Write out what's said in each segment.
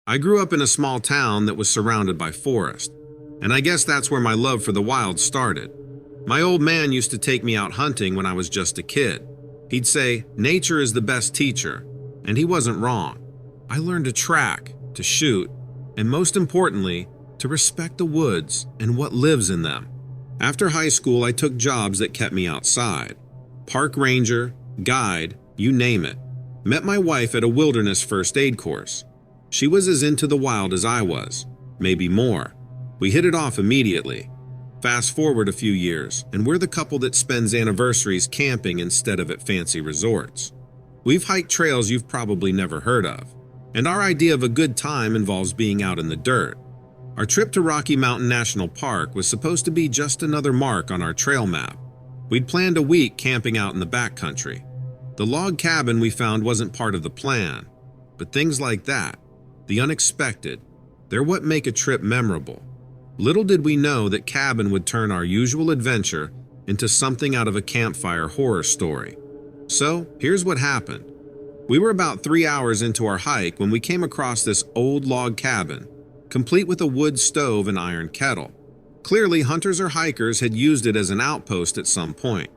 I grew up in a small town that was surrounded by forest, and I guess that's where my love for the wild started. My old man used to take me out hunting when I was just a kid. He'd say, "Nature is the best teacher," and he wasn't wrong. I learned to track, to shoot, and most importantly, to respect the woods and what lives in them. After high school, I took jobs that kept me outside. Park ranger, guide, you name it. Met my wife at a wilderness first aid course. She was as into the wild as I was, maybe more. We hit it off immediately. Fast forward a few years, and we're the couple that spends anniversaries camping instead of at fancy resorts. We've hiked trails you've probably never heard of, and our idea of a good time involves being out in the dirt. Our trip to Rocky Mountain National Park was supposed to be just another mark on our trail map. We'd planned a week camping out in the backcountry. The log cabin we found wasn't part of the plan, but things like that, the unexpected, they're what make a trip memorable. Little did we know that cabin would turn our usual adventure into something out of a campfire horror story. So, here's what happened. We were about 3 hours into our hike when we came across this old log cabin, complete with a wood stove and iron kettle. Clearly, hunters or hikers had used it as an outpost at some point,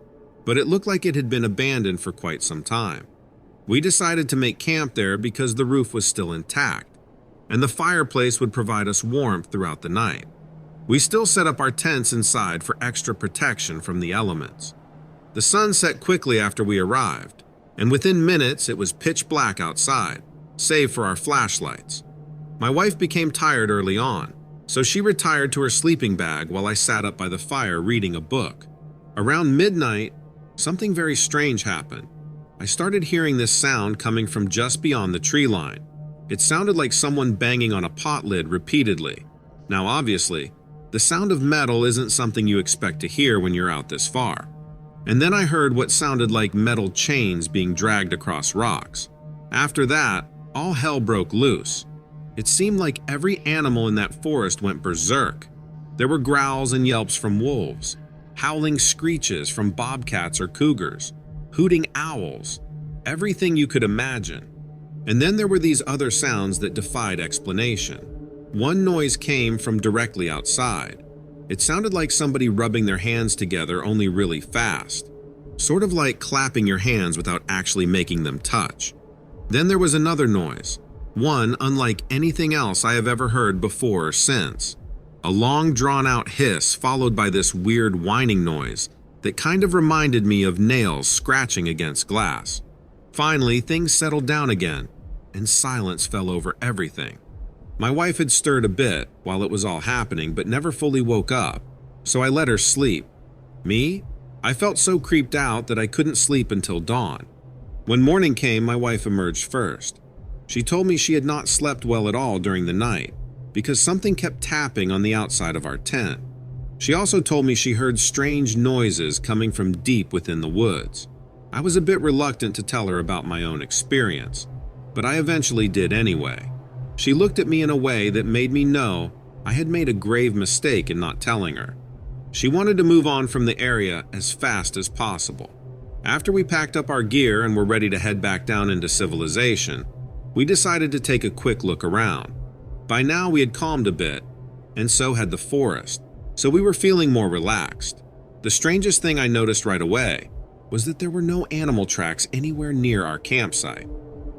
but it looked like it had been abandoned for quite some time. We decided to make camp there because the roof was still intact, and the fireplace would provide us warmth throughout the night. We still set up our tents inside for extra protection from the elements. The sun set quickly after we arrived, and within minutes it was pitch black outside, save for our flashlights. My wife became tired early on, so she retired to her sleeping bag while I sat up by the fire reading a book. Around midnight, something very strange happened. I started hearing this sound coming from just beyond the tree line. It sounded like someone banging on a pot lid repeatedly. Now obviously, the sound of metal isn't something you expect to hear when you're out this far. And then I heard what sounded like metal chains being dragged across rocks. After that, all hell broke loose. It seemed like every animal in that forest went berserk. There were growls and yelps from wolves, howling screeches from bobcats or cougars, hooting owls, everything you could imagine. And then there were these other sounds that defied explanation. One noise came from directly outside. It sounded like somebody rubbing their hands together, only really fast, sort of like clapping your hands without actually making them touch. Then there was another noise, one unlike anything else I have ever heard before or since. A long drawn-out hiss followed by this weird whining noise that kind of reminded me of nails scratching against glass. Finally, things settled down again, and silence fell over everything. My wife had stirred a bit while it was all happening, but never fully woke up, so I let her sleep. Me? I felt so creeped out that I couldn't sleep until dawn. When morning came, my wife emerged first. She told me she had not slept well at all during the night, because something kept tapping on the outside of our tent. She also told me she heard strange noises coming from deep within the woods. I was a bit reluctant to tell her about my own experience, but I eventually did anyway. She looked at me in a way that made me know I had made a grave mistake in not telling her. She wanted to move on from the area as fast as possible. After we packed up our gear and were ready to head back down into civilization, we decided to take a quick look around. By now we had calmed a bit, and so had the forest, so we were feeling more relaxed. The strangest thing I noticed right away was that there were no animal tracks anywhere near our campsite.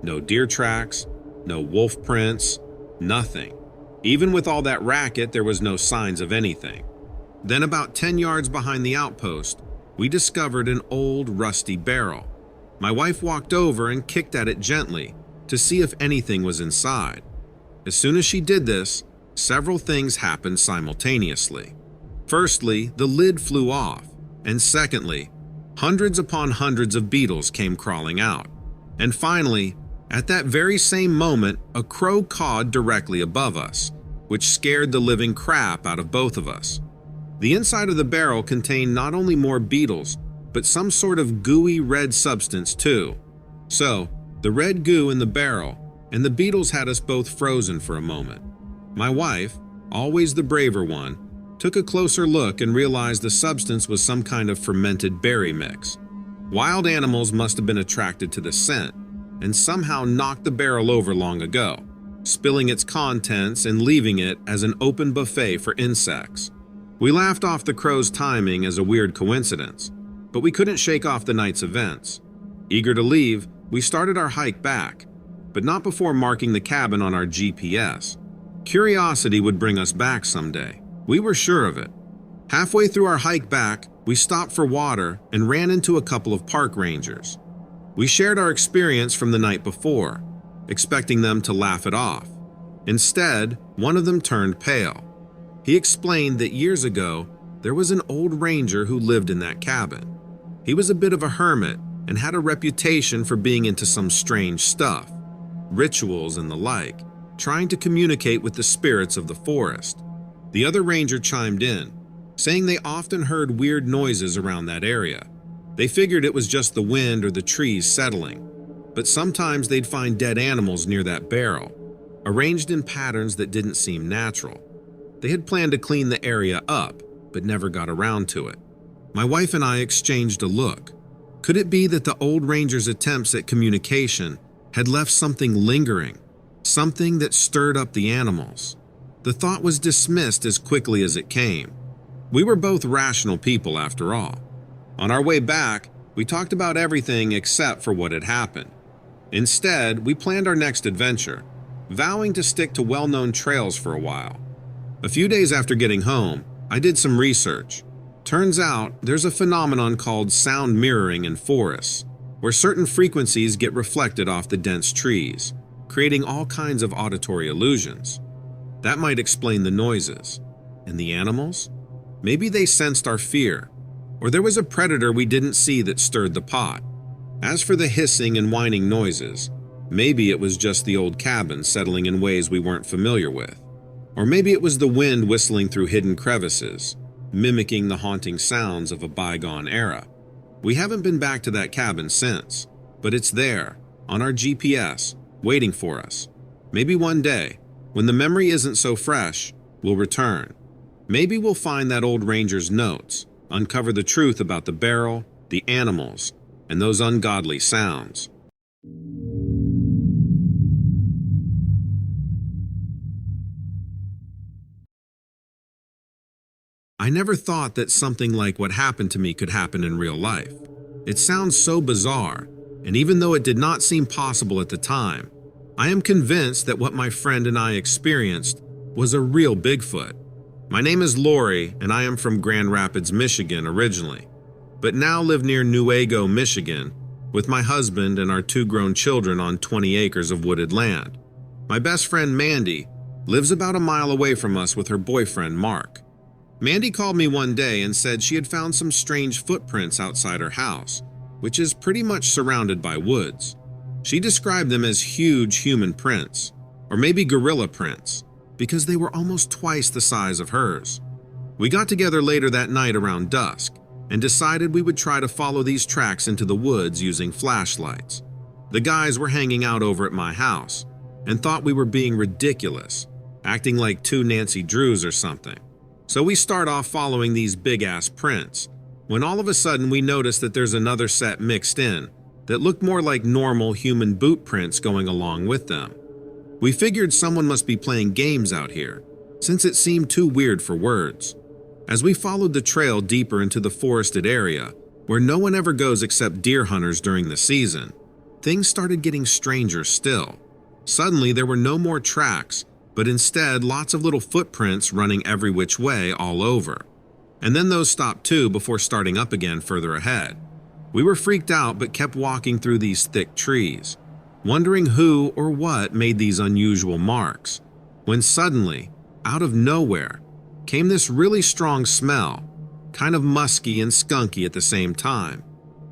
No deer tracks, no wolf prints, nothing. Even with all that racket, there was no signs of anything. Then about 10 yards behind the outpost, we discovered an old rusty barrel. My wife walked over and kicked at it gently to see if anything was inside. As soon as she did this, several things happened simultaneously. Firstly, the lid flew off, and secondly, hundreds upon hundreds of beetles came crawling out. And finally, at that very same moment, a crow cawed directly above us, which scared the living crap out of both of us. The inside of the barrel contained not only more beetles, but some sort of gooey red substance too. So, the red goo in the barrel and the beetles had us both frozen for a moment. My wife, always the braver one, took a closer look and realized the substance was some kind of fermented berry mix. Wild animals must have been attracted to the scent and somehow knocked the barrel over long ago. spilling its contents and leaving it as an open buffet for insects. We laughed off the crow's timing as a weird coincidence, but we couldn't shake off the night's events. Eager to leave, we started our hike back, but not before marking the cabin on our GPS. Curiosity would bring us back someday. We were sure of it. Halfway through our hike back, we stopped for water and ran into a couple of park rangers. We shared our experience from the night before, expecting them to laugh it off. Instead, one of them turned pale. He explained that years ago, there was an old ranger who lived in that cabin. He was a bit of a hermit and had a reputation for being into some strange stuff, rituals and the like, trying to communicate with the spirits of the forest. The other ranger chimed in, saying they often heard weird noises around that area. They figured it was just the wind or the trees settling, but sometimes they'd find dead animals near that barrel, arranged in patterns that didn't seem natural. They had planned to clean the area up, but never got around to it. My wife and I exchanged a look. Could it be that the old ranger's attempts at communication had left something lingering, something that stirred up the animals? The thought was dismissed as quickly as it came. We were both rational people after all. On our way back, we talked about everything except for what had happened. Instead, we planned our next adventure, vowing to stick to well-known trails for a while. A few days after getting home, I did some research. Turns out there's a phenomenon called sound mirroring in forests, where certain frequencies get reflected off the dense trees, creating all kinds of auditory illusions. That might explain the noises. And the animals? Maybe they sensed our fear, or there was a predator we didn't see that stirred the pot. As for the hissing and whining noises, maybe it was just the old cabin settling in ways we weren't familiar with. Or maybe it was the wind whistling through hidden crevices, mimicking the haunting sounds of a bygone era. We haven't been back to that cabin since, but it's there, on our GPS, waiting for us. Maybe one day, when the memory isn't so fresh, we'll return. Maybe we'll find that old ranger's notes, uncover the truth about the barrel, the animals, and those ungodly sounds. I never thought that something like what happened to me could happen in real life. It sounds so bizarre, and even though it did not seem possible at the time, I am convinced that what my friend and I experienced was a real Bigfoot. My name is Lori, and I am from Grand Rapids, Michigan originally, but now live near Newaygo, Michigan, with my husband and our 2 grown children on 20 acres of wooded land. My best friend Mandy lives about a mile away from us with her boyfriend Mark. Mandy called me one day and said she had found some strange footprints outside her house, which is pretty much surrounded by woods. She described them as huge human prints, or maybe gorilla prints, because they were almost twice the size of hers. We got together later that night around dusk and decided we would try to follow these tracks into the woods using flashlights. The guys were hanging out over at my house and thought we were being ridiculous, acting like 2 Nancy Drews or something. So we start off following these big-ass prints, when all of a sudden we notice that there's another set mixed in that looked more like normal human boot prints going along with them. We figured someone must be playing games out here, since it seemed too weird for words. As we followed the trail deeper into the forested area, where no one ever goes except deer hunters during the season, things started getting stranger still. Suddenly there were no more tracks, but instead lots of little footprints running every which way all over. And then those stopped too before starting up again further ahead. We were freaked out but kept walking through these thick trees, wondering who or what made these unusual marks, when suddenly, out of nowhere, came this really strong smell, kind of musky and skunky at the same time.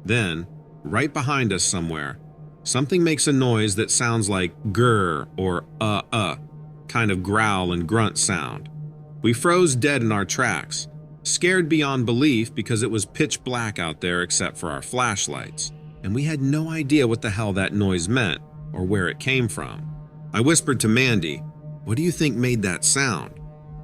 Then, right behind us somewhere, something makes a noise that sounds like grr or kind of growl and grunt sound. We froze dead in our tracks, scared beyond belief because it was pitch black out there except for our flashlights, and we had no idea what the hell that noise meant or where it came from. I whispered to Mandy, "What do you think made that sound?"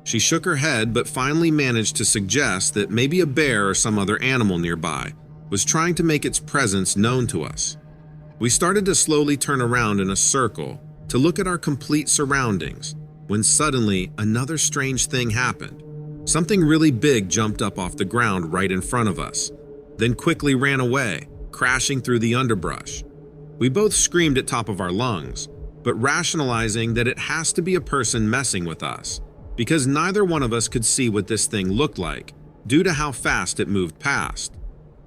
She shook her head but finally managed to suggest that maybe a bear or some other animal nearby was trying to make its presence known to us. We started to slowly turn around in a circle, to look at our complete surroundings when suddenly another strange thing happened. Something really big jumped up off the ground right in front of us, then quickly ran away, crashing through the underbrush. We both screamed at top of our lungs, but rationalizing that it has to be a person messing with us, because neither one of us could see what this thing looked like due to how fast it moved past.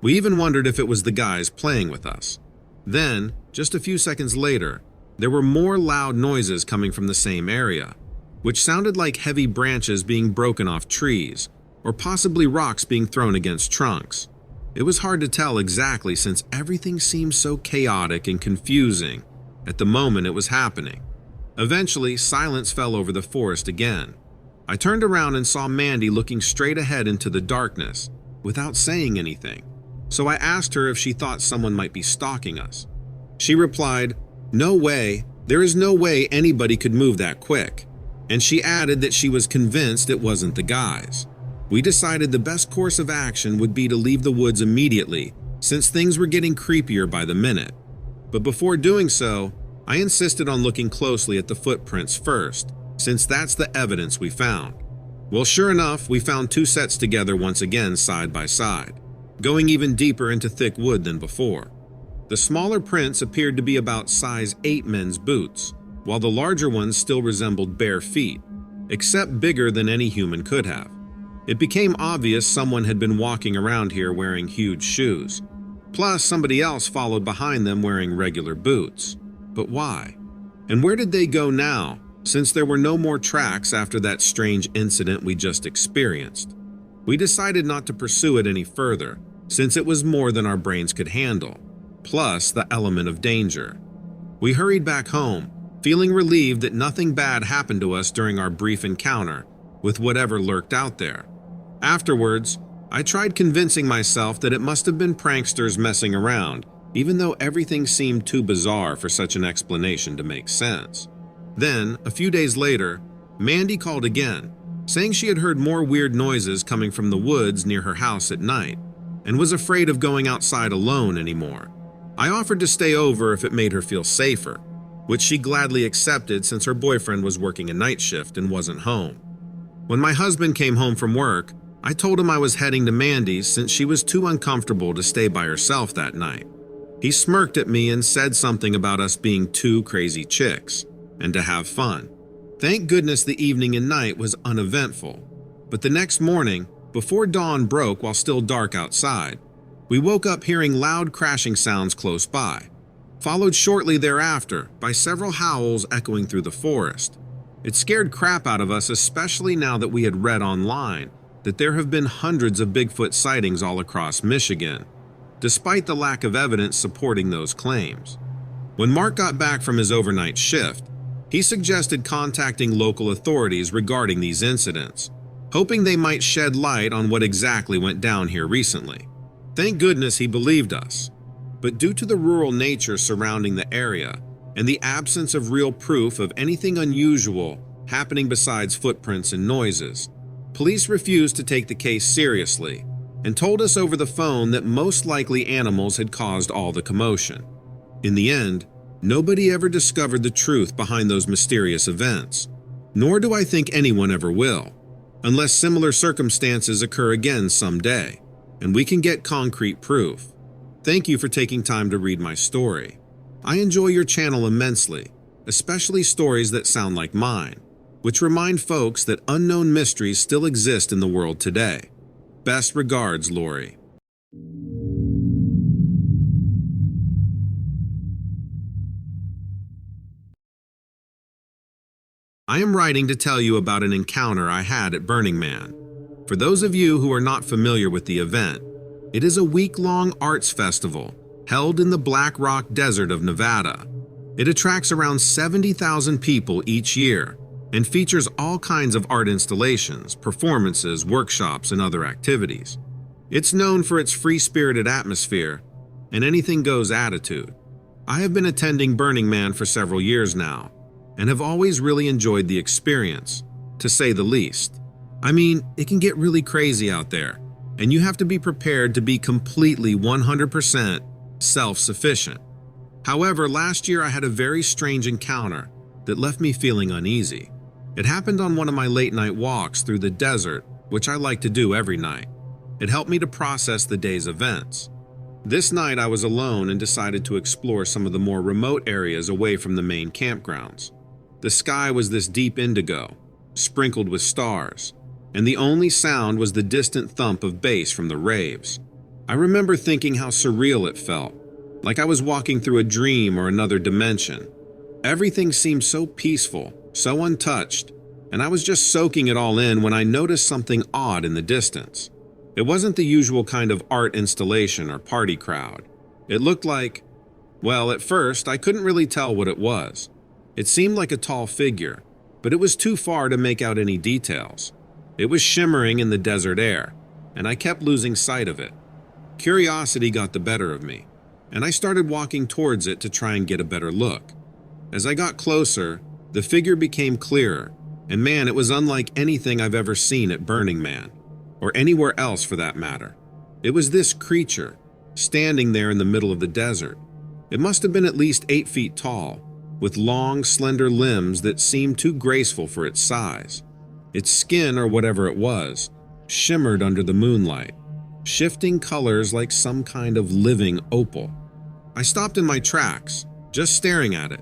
We even wondered if it was the guys playing with us. Then, just a few seconds later, there were more loud noises coming from the same area, which sounded like heavy branches being broken off trees, or possibly rocks being thrown against trunks. It was hard to tell exactly since everything seemed so chaotic and confusing at the moment it was happening. Eventually, silence fell over the forest again. I turned around and saw Mandy looking straight ahead into the darkness, without saying anything. So I asked her if she thought someone might be stalking us. She replied, "No way, there is no way anybody could move that quick." And she added that she was convinced it wasn't the guys. We decided the best course of action would be to leave the woods immediately, since things were getting creepier by the minute. But before doing so, I insisted on looking closely at the footprints first, since that's the evidence we found. Well, sure enough, we found two sets together once again side by side, going even deeper into thick wood than before. The smaller prints appeared to be about size 8 men's boots, while the larger ones still resembled bare feet, except bigger than any human could have. It became obvious someone had been walking around here wearing huge shoes. Plus, somebody else followed behind them wearing regular boots. But why? And where did they go now, since there were no more tracks after that strange incident we just experienced? We decided not to pursue it any further, since it was more than our brains could handle, plus the element of danger. We hurried back home, feeling relieved that nothing bad happened to us during our brief encounter with whatever lurked out there. Afterwards, I tried convincing myself that it must have been pranksters messing around, even though everything seemed too bizarre for such an explanation to make sense. Then, a few days later, Mandy called again, saying she had heard more weird noises coming from the woods near her house at night, and was afraid of going outside alone anymore. I offered to stay over if it made her feel safer, which she gladly accepted since her boyfriend was working a night shift and wasn't home. When my husband came home from work, I told him I was heading to Mandy's since she was too uncomfortable to stay by herself that night. He smirked at me and said something about us being two crazy chicks, and to have fun. Thank goodness the evening and night was uneventful, but the next morning, before dawn broke while still dark outside, we woke up hearing loud crashing sounds close by, followed shortly thereafter by several howls echoing through the forest. It scared crap out of us, especially now that we had read online that there have been hundreds of Bigfoot sightings all across Michigan, despite the lack of evidence supporting those claims. When Mark got back from his overnight shift, he suggested contacting local authorities regarding these incidents, hoping they might shed light on what exactly went down here recently. Thank goodness he believed us. But due to the rural nature surrounding the area and the absence of real proof of anything unusual happening besides footprints and noises, police refused to take the case seriously and told us over the phone that most likely animals had caused all the commotion. In the end, nobody ever discovered the truth behind those mysterious events, nor do I think anyone ever will, unless similar circumstances occur again someday, and we can get concrete proof. Thank you for taking time to read my story. I enjoy your channel immensely, especially stories that sound like mine, which remind folks that unknown mysteries still exist in the world today. Best regards, Lori. I am writing to tell you about an encounter I had at Burning Man. For those of you who are not familiar with the event, it is a week-long arts festival held in the Black Rock Desert of Nevada. It attracts around 70,000 people each year and features all kinds of art installations, performances, workshops, and other activities. It's known for its free-spirited atmosphere and anything-goes attitude. I have been attending Burning Man for several years now and have always really enjoyed the experience, to say the least. I mean, it can get really crazy out there, and you have to be prepared to be completely 100% self-sufficient. However, last year I had a very strange encounter that left me feeling uneasy. It happened on one of my late-night walks through the desert, which I like to do every night. It helped me to process the day's events. This night I was alone and decided to explore some of the more remote areas away from the main campgrounds. The sky was this deep indigo, sprinkled with stars, and the only sound was the distant thump of bass from the raves. I remember thinking how surreal it felt, like I was walking through a dream or another dimension. Everything seemed so peaceful, so untouched, and I was just soaking it all in when I noticed something odd in the distance. It wasn't the usual kind of art installation or party crowd. It looked like, well, at first I couldn't really tell what it was. It seemed like a tall figure, but it was too far to make out any details. It was shimmering in the desert air, and I kept losing sight of it. Curiosity got the better of me, and I started walking towards it to try and get a better look. As I got closer, the figure became clearer, and man, it was unlike anything I've ever seen at Burning Man, or anywhere else for that matter. It was this creature, standing there in the middle of the desert. It must have been at least 8 feet tall, with long, slender limbs that seemed too graceful for its size. Its skin, or whatever it was, shimmered under the moonlight, shifting colors like some kind of living opal. I stopped in my tracks, just staring at it.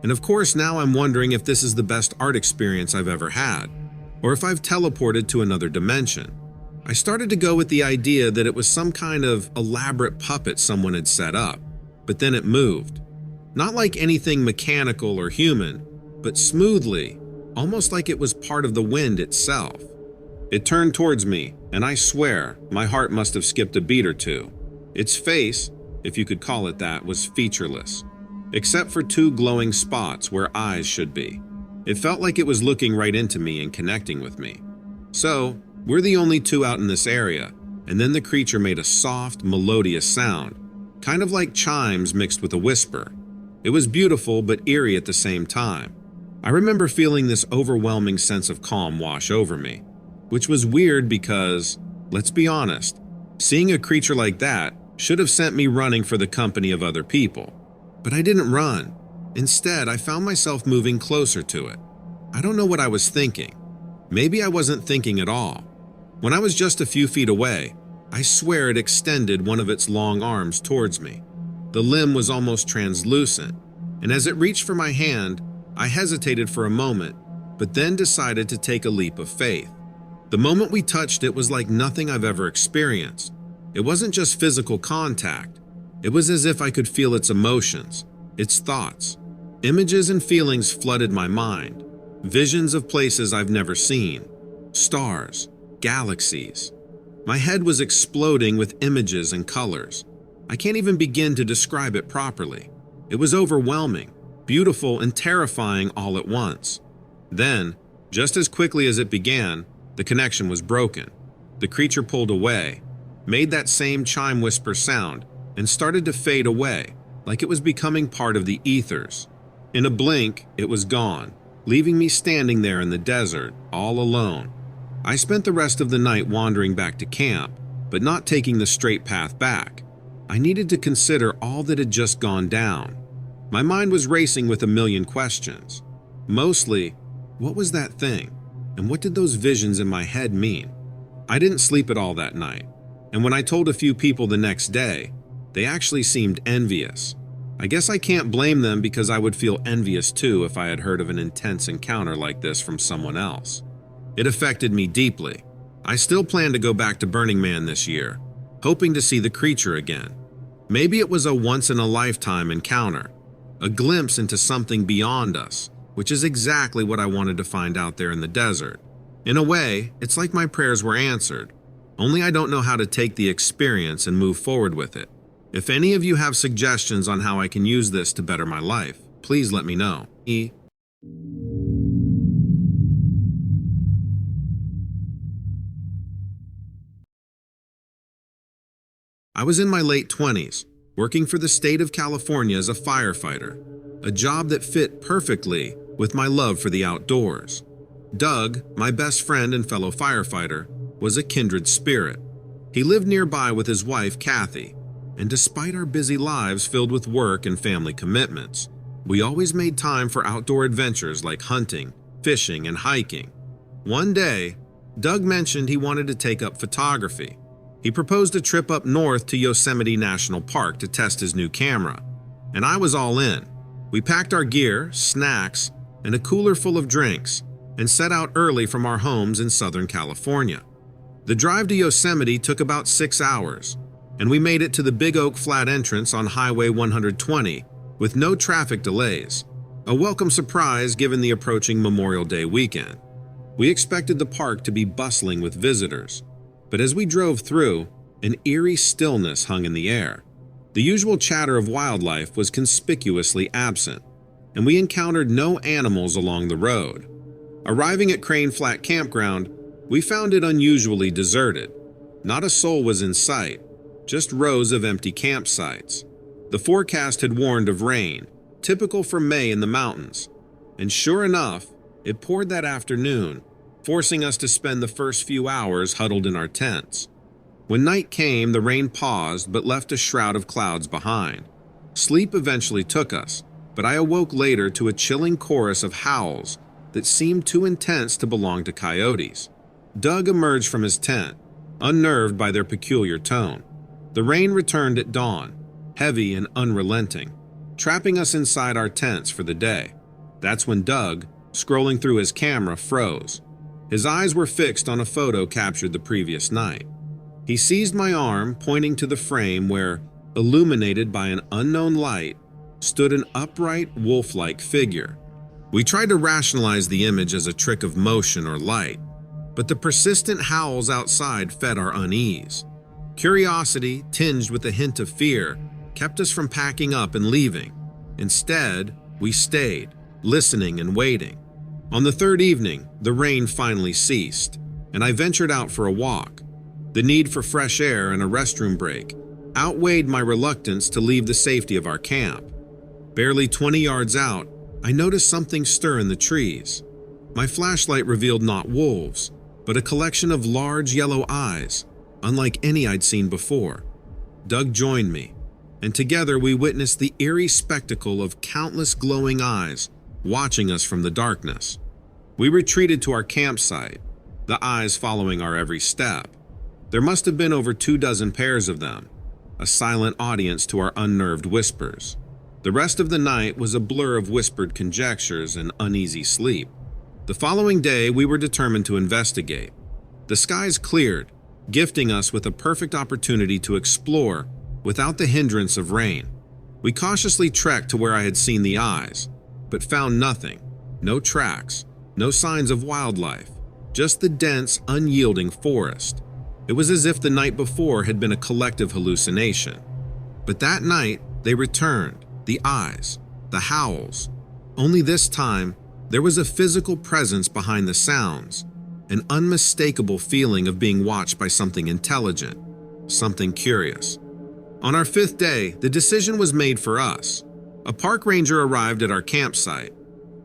And of course, now I'm wondering if this is the best art experience I've ever had, or if I've teleported to another dimension. I started to go with the idea that it was some kind of elaborate puppet someone had set up, but then it moved. Not like anything mechanical or human, but smoothly, almost like it was part of the wind itself. It turned towards me, and I swear, my heart must have skipped a beat or two. Its face, if you could call it that, was featureless, except for 2 glowing spots where eyes should be. It felt like it was looking right into me and connecting with me. So, we're the only 2 out in this area, and then the creature made a soft, melodious sound, kind of like chimes mixed with a whisper. It was beautiful but eerie at the same time. I remember feeling this overwhelming sense of calm wash over me, which was weird because, let's be honest, seeing a creature like that should have sent me running for the company of other people. But I didn't run. Instead, I found myself moving closer to it. I don't know what I was thinking. Maybe I wasn't thinking at all. When I was just a few feet away, I swear it extended one of its long arms towards me. The limb was almost translucent, and as it reached for my hand, I hesitated for a moment, but then decided to take a leap of faith. The moment we touched it was like nothing I've ever experienced. It wasn't just physical contact. It was as if I could feel its emotions, its thoughts. Images and feelings flooded my mind. Visions of places I've never seen. Stars, galaxies. My head was exploding with images and colors. I can't even begin to describe it properly. It was overwhelming, beautiful, and terrifying all at once. Then, just as quickly as it began, the connection was broken. The creature pulled away, made that same chime whisper sound, and started to fade away, like it was becoming part of the ethers. In a blink, it was gone, leaving me standing there in the desert, all alone. I spent the rest of the night wandering back to camp, but not taking the straight path back. I needed to consider all that had just gone down. My mind was racing with a million questions. Mostly, what was that thing? And what did those visions in my head mean? I didn't sleep at all that night, and when I told a few people the next day, they actually seemed envious. I guess I can't blame them because I would feel envious too if I had heard of an intense encounter like this from someone else. It affected me deeply. I still plan to go back to Burning Man this year, hoping to see the creature again. Maybe it was a once-in-a-lifetime encounter, a glimpse into something beyond us, which is exactly what I wanted to find out there in the desert. In a way, it's like my prayers were answered, only I don't know how to take the experience and move forward with it. If any of you have suggestions on how I can use this to better my life, please let me know. I was in my late 20s, working for the state of California as a firefighter, a job that fit perfectly with my love for the outdoors. Doug, my best friend and fellow firefighter, was a kindred spirit. He lived nearby with his wife, Kathy, and despite our busy lives filled with work and family commitments, We always made time for outdoor adventures like hunting, fishing, and hiking. One day, Doug mentioned he wanted to take up photography. He proposed a trip up north to Yosemite National Park to test his new camera, and I was all in. We packed our gear, snacks, and a cooler full of drinks, and set out early from our homes in Southern California. The drive to Yosemite took about 6 hours, and we made it to the Big Oak Flat entrance on Highway 120 with no traffic delays, a welcome surprise given the approaching Memorial Day weekend. We expected the park to be bustling with visitors, but as we drove through, an eerie stillness hung in the air. The usual chatter of wildlife was conspicuously absent, and we encountered no animals along the road. Arriving at Crane Flat Campground, we found it unusually deserted. Not a soul was in sight, just rows of empty campsites. The forecast had warned of rain, typical for May in the mountains, and sure enough, it poured that afternoon, forcing us to spend the first few hours huddled in our tents. When night came, the rain paused but left a shroud of clouds behind. Sleep eventually took us, but I awoke later to a chilling chorus of howls that seemed too intense to belong to coyotes. Doug emerged from his tent, unnerved by their peculiar tone. The rain returned at dawn, heavy and unrelenting, trapping us inside our tents for the day. That's when Doug, scrolling through his camera, froze. His eyes were fixed on a photo captured the previous night. He seized my arm, pointing to the frame where, illuminated by an unknown light, stood an upright, wolf-like figure. We tried to rationalize the image as a trick of motion or light, but the persistent howls outside fed our unease. Curiosity, tinged with a hint of fear, kept us from packing up and leaving. Instead, we stayed, listening and waiting. On the third evening, the rain finally ceased, and I ventured out for a walk. The need for fresh air and a restroom break outweighed my reluctance to leave the safety of our camp. Barely 20 yards out, I noticed something stir in the trees. My flashlight revealed not wolves, but a collection of large yellow eyes, unlike any I'd seen before. Doug joined me, and together we witnessed the eerie spectacle of countless glowing eyes watching us from the darkness. We retreated to our campsite, the eyes following our every step. There must have been over 24 pairs of them, a silent audience to our unnerved whispers. The rest of the night was a blur of whispered conjectures and uneasy sleep. The following day, we were determined to investigate. The skies cleared, gifting us with a perfect opportunity to explore without the hindrance of rain. We cautiously trekked to where I had seen the eyes, but found nothing. No tracks, no signs of wildlife, just the dense, unyielding forest. It was as if the night before had been a collective hallucination. But that night, they returned, the eyes, the howls. Only this time, there was a physical presence behind the sounds, an unmistakable feeling of being watched by something intelligent, something curious. On our 5th day, the decision was made for us. A park ranger arrived at our campsite,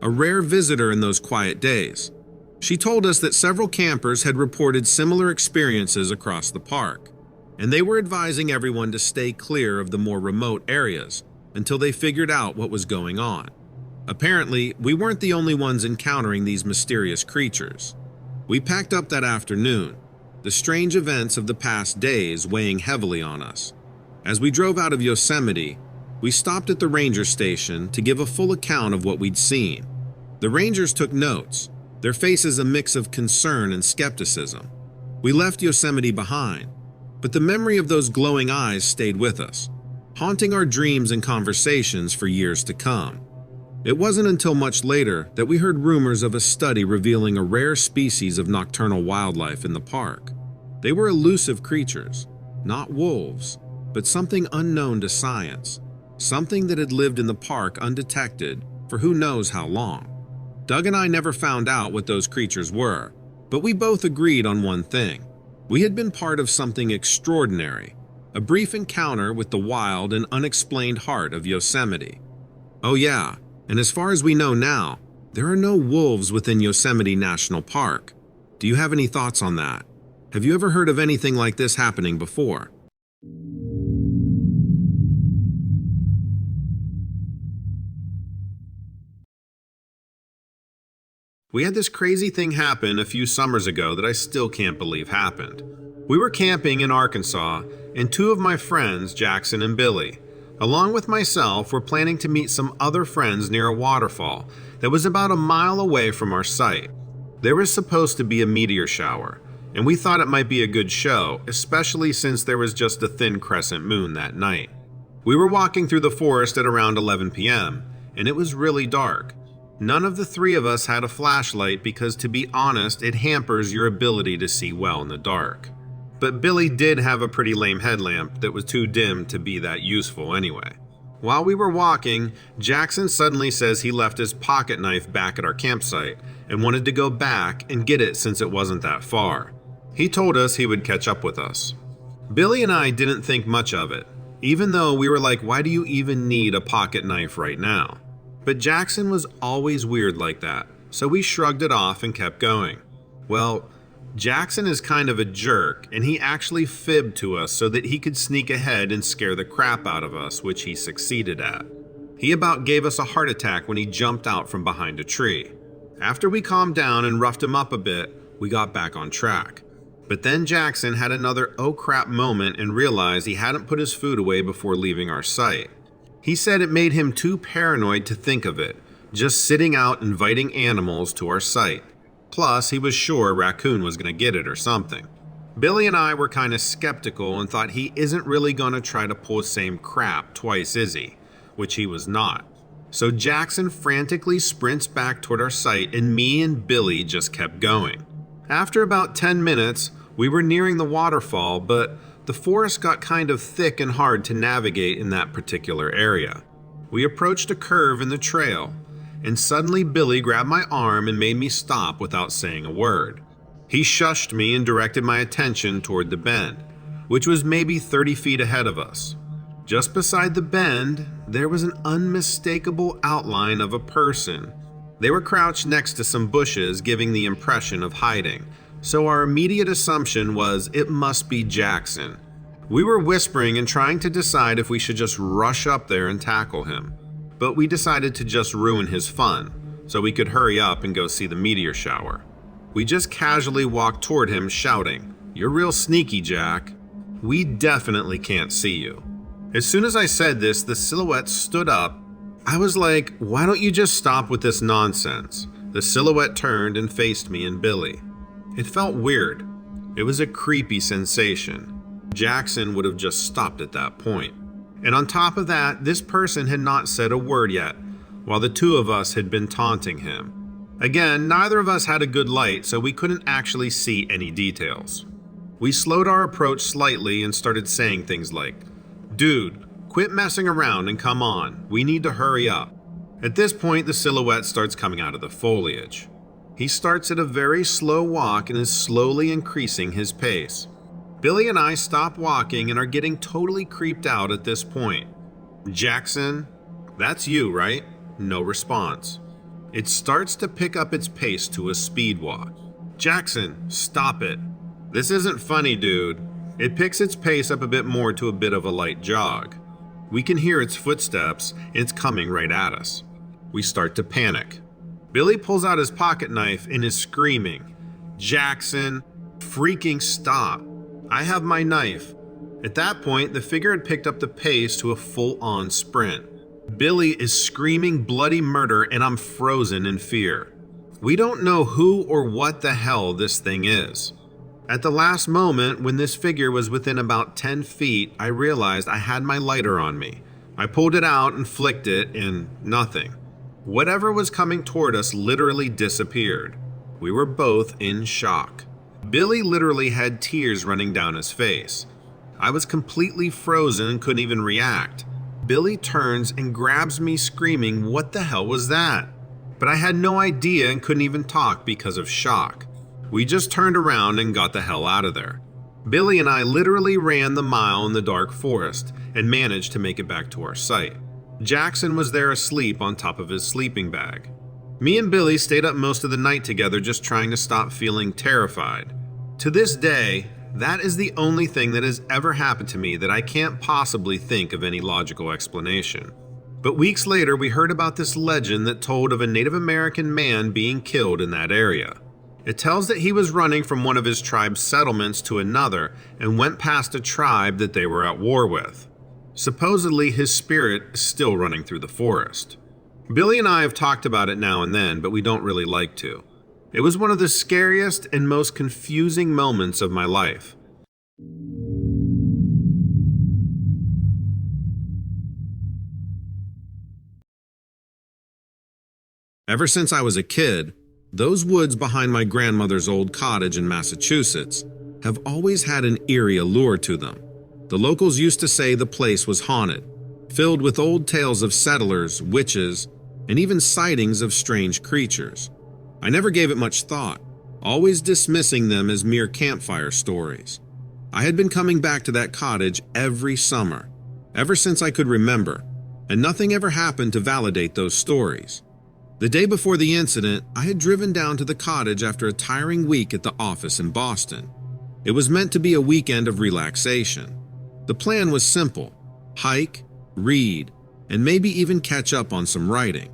a rare visitor in those quiet days. She told us that several campers had reported similar experiences across the park, and they were advising everyone to stay clear of the more remote areas until they figured out what was going on. Apparently, we weren't the only ones encountering these mysterious creatures. We packed up that afternoon, the strange events of the past days weighing heavily on us. As we drove out of Yosemite, we stopped at the ranger station to give a full account of what we'd seen. The rangers took notes, their faces a mix of concern and skepticism. We left Yosemite behind, but the memory of those glowing eyes stayed with us, haunting our dreams and conversations for years to come. It wasn't until much later that we heard rumors of a study revealing a rare species of nocturnal wildlife in the park. They were elusive creatures, not wolves, but something unknown to science, something that had lived in the park undetected for who knows how long. Doug and I never found out what those creatures were, but we both agreed on one thing. We had been part of something extraordinary, a brief encounter with the wild and unexplained heart of Yosemite. Oh yeah, and as far as we know now, there are no wolves within Yosemite National Park. Do you have any thoughts on that? Have you ever heard of anything like this happening before? We had this crazy thing happen a few summers ago that I still can't believe happened. We were camping in Arkansas, and two of my friends, Jackson and Billy, along with myself, were planning to meet some other friends near a waterfall that was about a mile away from our site. There was supposed to be a meteor shower, and we thought it might be a good show, especially since there was just a thin crescent moon that night. We were walking through the forest at around 11 p.m., and it was really dark. None of the three of us had a flashlight because, to be honest, it hampers your ability to see well in the dark. But Billy did have a pretty lame headlamp that was too dim to be that useful anyway. While we were walking, Jackson suddenly says he left his pocket knife back at our campsite and wanted to go back and get it since it wasn't that far. He told us he would catch up with us. Billy and I didn't think much of it, even though we were like, why do you even need a pocket knife right now? But Jackson was always weird like that, so we shrugged it off and kept going. Well, Jackson is kind of a jerk, and he actually fibbed to us so that he could sneak ahead and scare the crap out of us, which he succeeded at. He about gave us a heart attack when he jumped out from behind a tree. After we calmed down and roughed him up a bit, we got back on track. But then Jackson had another oh crap moment and realized he hadn't put his food away before leaving our site. He said it made him too paranoid to think of it, just sitting out inviting animals to our site. Plus, he was sure a raccoon was going to get it or something. Billy and I were kind of skeptical and thought he isn't really going to try to pull the same crap twice, is he? Which he was not. So Jackson frantically sprints back toward our site, and me and Billy just kept going. After about 10 minutes, we were nearing the waterfall, but the forest got kind of thick and hard to navigate in that particular area. We approached a curve in the trail, and suddenly Billy grabbed my arm and made me stop without saying a word. He shushed me and directed my attention toward the bend, which was maybe 30 feet ahead of us. Just beside the bend, there was an unmistakable outline of a person. They were crouched next to some bushes, giving the impression of hiding, so our immediate assumption was it must be Jackson. We were whispering and trying to decide if we should just rush up there and tackle him. But we decided to just ruin his fun, so we could hurry up and go see the meteor shower. We just casually walked toward him shouting, "You're real sneaky, Jack. We definitely can't see you." As soon as I said this, the silhouette stood up. I was like, why don't you just stop with this nonsense? The silhouette turned and faced me and Billy. It felt weird. It was a creepy sensation. Jackson would have just stopped at that point. And on top of that, this person had not said a word yet, while the two of us had been taunting him. Again, neither of us had a good light, so we couldn't actually see any details. We slowed our approach slightly and started saying things like, "Dude, quit messing around and come on. We need to hurry up." At this point, the silhouette starts coming out of the foliage. He starts at a very slow walk and is slowly increasing his pace. Billy and I stop walking and are getting totally creeped out at this point. "Jackson, that's you, right?" No response. It starts to pick up its pace to a speed walk. "Jackson, stop it. This isn't funny, dude." It picks its pace up a bit more to a bit of a light jog. We can hear its footsteps and it's coming right at us. We start to panic. Billy pulls out his pocket knife and is screaming, "Jackson, freaking stop. I have my knife." At that point, the figure had picked up the pace to a full-on sprint. Billy is screaming bloody murder and I'm frozen in fear. We don't know who or what the hell this thing is. At the last moment, when this figure was within about 10 feet, I realized I had my lighter on me. I pulled it out and flicked it, and nothing. Whatever was coming toward us literally disappeared. We were both in shock. Billy literally had tears running down his face. I was completely frozen and couldn't even react. Billy turns and grabs me screaming, "What the hell was that?" But I had no idea and couldn't even talk because of shock. We just turned around and got the hell out of there. Billy and I literally ran the mile in the dark forest and managed to make it back to our site. Jackson was there asleep on top of his sleeping bag. Me and Billy stayed up most of the night together just trying to stop feeling terrified. To this day, that is the only thing that has ever happened to me that I can't possibly think of any logical explanation. But weeks later, we heard about this legend that told of a Native American man being killed in that area. It tells that he was running from one of his tribe's settlements to another and went past a tribe that they were at war with. Supposedly, his spirit is still running through the forest. Billy and I have talked about it now and then, but we don't really like to. It was one of the scariest and most confusing moments of my life. Ever since I was a kid, those woods behind my grandmother's old cottage in Massachusetts have always had an eerie allure to them. The locals used to say the place was haunted, filled with old tales of settlers, witches, and even sightings of strange creatures. I never gave it much thought, always dismissing them as mere campfire stories. I had been coming back to that cottage every summer, ever since I could remember, and nothing ever happened to validate those stories. The day before the incident, I had driven down to the cottage after a tiring week at the office in Boston. It was meant to be a weekend of relaxation. The plan was simple: hike, read, and maybe even catch up on some writing.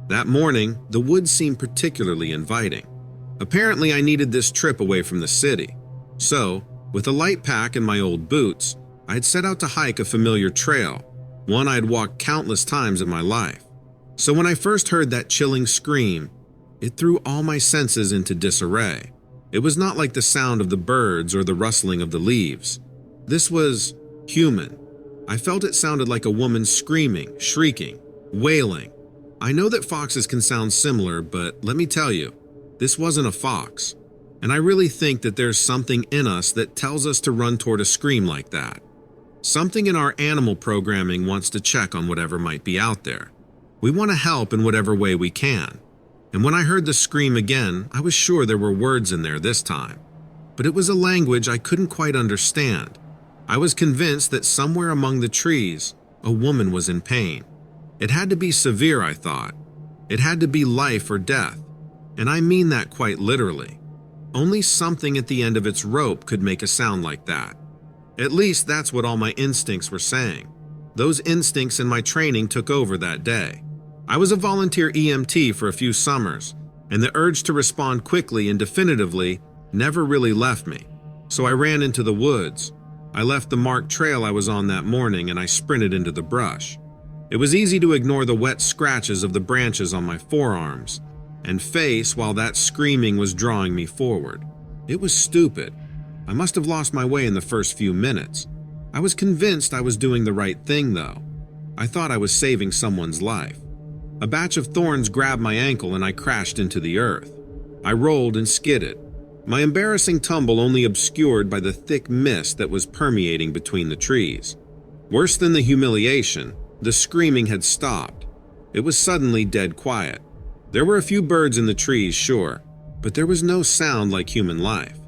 That morning, the woods seemed particularly inviting. Apparently, I needed this trip away from the city. So, with a light pack and my old boots, I had set out to hike a familiar trail, one I had walked countless times in my life. So when I first heard that chilling scream, it threw all my senses into disarray. It was not like the sound of the birds or the rustling of the leaves. This was human. I felt it sounded like a woman screaming, shrieking, wailing. I know that foxes can sound similar, but let me tell you, this wasn't a fox. And I really think that there's something in us that tells us to run toward a scream like that. Something in our animal programming wants to check on whatever might be out there. We want to help in whatever way we can. And when I heard the scream again, I was sure there were words in there this time. But it was a language I couldn't quite understand. I was convinced that somewhere among the trees, a woman was in pain. It had to be severe, I thought. It had to be life or death. And I mean that quite literally. Only something at the end of its rope could make a sound like that. At least that's what all my instincts were saying. Those instincts in my training took over that day. I was a volunteer EMT for a few summers, and the urge to respond quickly and definitively never really left me. So I ran into the woods. I left the marked trail I was on that morning and I sprinted into the brush. It was easy to ignore the wet scratches of the branches on my forearms and face while that screaming was drawing me forward. It was stupid. I must have lost my way in the first few minutes. I was convinced I was doing the right thing, though. I thought I was saving someone's life. A batch of thorns grabbed my ankle and I crashed into the earth. I rolled and skidded, my embarrassing tumble only obscured by the thick mist that was permeating between the trees. Worse than the humiliation, the screaming had stopped. It was suddenly dead quiet. There were a few birds in the trees, sure, but there was no sound like human life.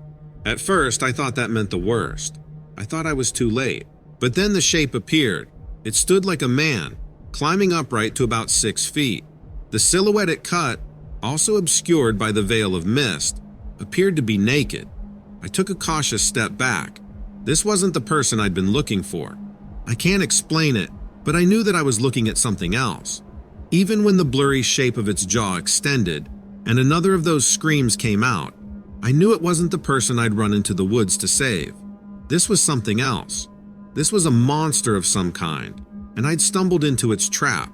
At first, I thought that meant the worst. I thought I was too late. But then the shape appeared. It stood like a man, climbing upright to about 6 feet. The silhouette it cut, also obscured by the veil of mist, appeared to be naked. I took a cautious step back. This wasn't the person I'd been looking for. I can't explain it, but I knew that I was looking at something else. Even when the blurry shape of its jaw extended and another of those screams came out, I knew it wasn't the person I'd run into the woods to save. This was something else. This was a monster of some kind, and I'd stumbled into its trap.